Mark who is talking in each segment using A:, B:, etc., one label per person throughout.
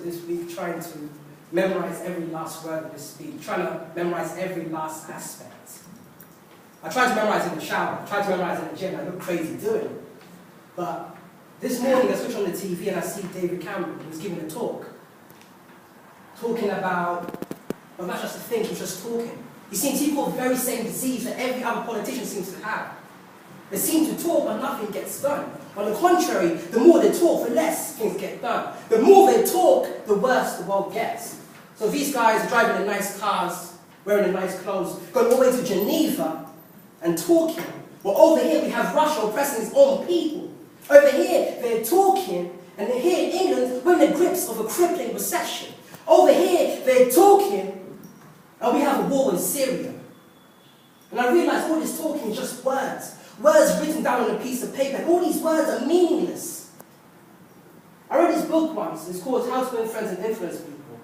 A: this week trying to memorize every last word of this speech, trying to memorize every last aspect. I tried to memorize in the shower, I tried to memorize in the gym, I look crazy doing it. But this morning I switched on the TV and I see David Cameron, he was giving a talk. Talking about, well, not just a thing, he was just talking. He seems to have the very same disease that every other politician seems to have. They seem to talk but nothing gets done. On the contrary, the more they talk, the less things get done. The more they talk, the worse the world gets. So these guys are driving in nice cars, wearing nice clothes, going all the way to Geneva and talking. Well, over here we have Russia oppressing its own people. Over here they're talking, and here in England we're in the grips of a crippling recession. Over here they're talking, and we have a war in Syria. And I realised all this talking is just words. Words written down on a piece of paper. And all these words are meaningless. I read this book once. It's called How to Win Friends and Influence People.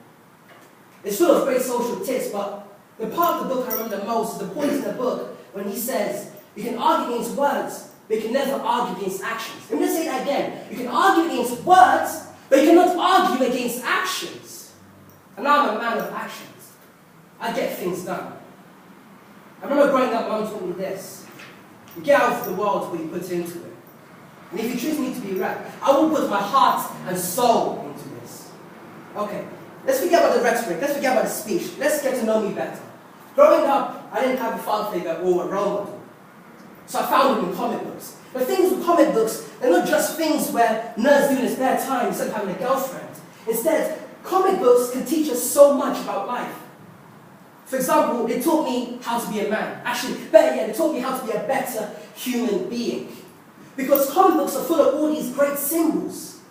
A: It's full of great social tips, but the part of the book I remember the most is the point in the book when he says, you can argue against words, but you can never argue against actions. Let me just say that again. You can argue against words, but you cannot argue against actions. And I'm a man of actions. I get things done. I remember growing up, Mum taught me this. You get out of the world what you put into it. And if you choose me to be right, I will put my heart and soul into this. Okay, let's forget about the rhetoric, let's forget about the speech, let's get to know me better. Growing up, I didn't have a father figure or a role model. So I found them in comic books. The things with comic books, they're not just things where nerds do in their spare time instead of having a girlfriend. Instead, comic books can teach us so much about life. For example, they taught me how to be a man. Actually, better yet, they taught me how to be a better human being. Because comic books are full of all these great symbols.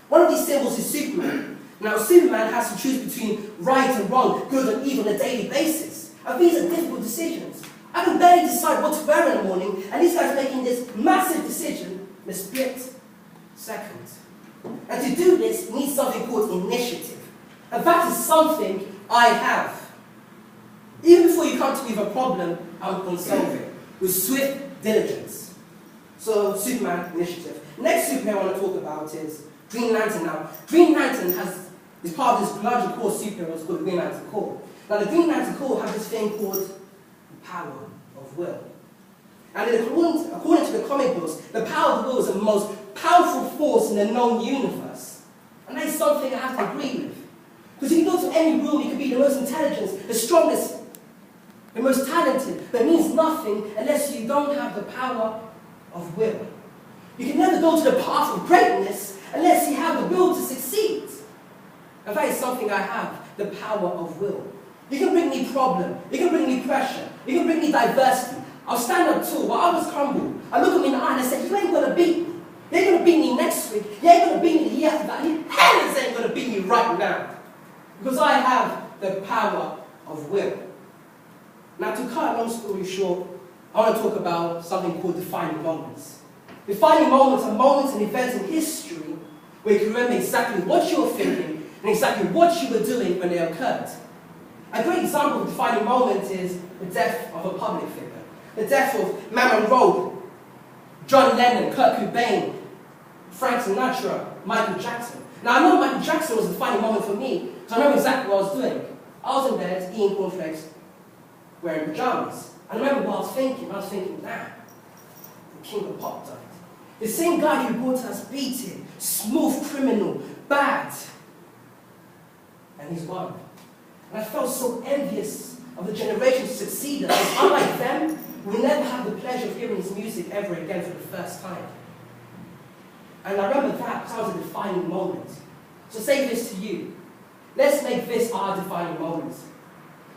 A: One of these symbols is Superman. Now, Superman has to choose between right and wrong, good and evil on a daily basis. And these are difficult decisions. I can barely decide what to wear in the morning, and these guys are making this massive decision in a split second. And to do this, you need something called initiative. And that is something I have. Even before you come to me with a problem, I'm going to solve it with swift diligence. So, Superman initiative. Next superhero I want to talk about is Green Lantern. Now, Green Lantern is part of this larger core superheroes called the Green Lantern Corps. Now, the Green Lantern Corps have this thing called the power of will. And according to the comic books, the power of the will is the most powerful force in the known universe. And that is something I have to agree with. Because if you go to any room, you can be the most intelligent, the strongest, the most talented, but it means nothing unless you don't have the power of will. You can never go to the path of greatness unless you have the will to succeed. And that is something I have, the power of will. You can bring me problem, you can bring me pressure, you can bring me diversity. I'll stand up tall, while others crumble. I look at me in the eye and I say, you ain't gonna beat me. You ain't gonna beat me next week, you ain't gonna beat me the year after that, you hell ain't gonna beat me right now. Because I have the power of will. Now, to cut a long story short, I want to talk about something called defining moments. Defining moments are moments and events in history where you can remember exactly what you were thinking and exactly what you were doing when they occurred. A great example of a defining moment is the death of a public figure. The death of Marilyn Monroe, John Lennon, Kurt Cobain, Frank Sinatra, Michael Jackson. Now, I know Michael Jackson was a defining moment for me, so I remember exactly what I was doing. I was in bed, eating cornflakes, wearing pajamas. I remember what I was thinking. I was thinking, damn, the king of pop died. The same guy who brought us beating, smooth criminal, bad. And he's gone. And I felt so envious of the generation who succeeded. Because unlike them, we'll never have the pleasure of hearing his music ever again for the first time. And I remember that because that was a defining moment. So say this to you. Let's make this our defining moment.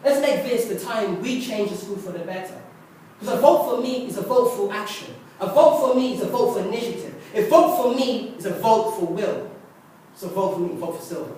A: Let's make this the time we change the school for the better. Because a vote for me is a vote for action. A vote for me is a vote for initiative. A vote for me is a vote for will. So vote for me, vote for Silva.